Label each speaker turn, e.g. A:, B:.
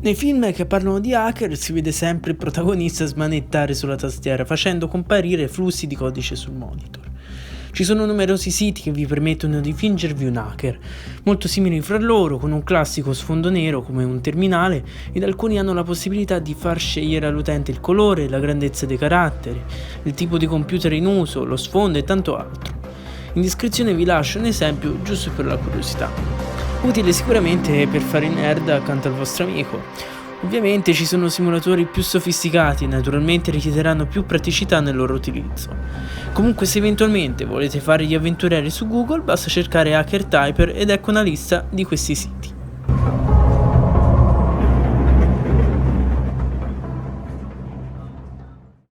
A: Nei film che parlano di hacker si vede sempre il protagonista smanettare sulla tastiera, facendo comparire flussi di codice sul monitor. Ci sono numerosi siti che vi permettono di fingervi un hacker, molto simili fra loro, con un classico sfondo nero come un terminale, ed alcuni hanno la possibilità di far scegliere all'utente il colore, la grandezza dei caratteri, il tipo di computer in uso, lo sfondo e tanto altro. In descrizione vi lascio un esempio giusto per la curiosità. Utile sicuramente per fare i nerd accanto al vostro amico. Ovviamente ci sono simulatori più sofisticati e naturalmente richiederanno più praticità nel loro utilizzo. Comunque se eventualmente volete fare gli avventurieri su Google basta cercare Hacker Typer ed ecco una lista di questi siti.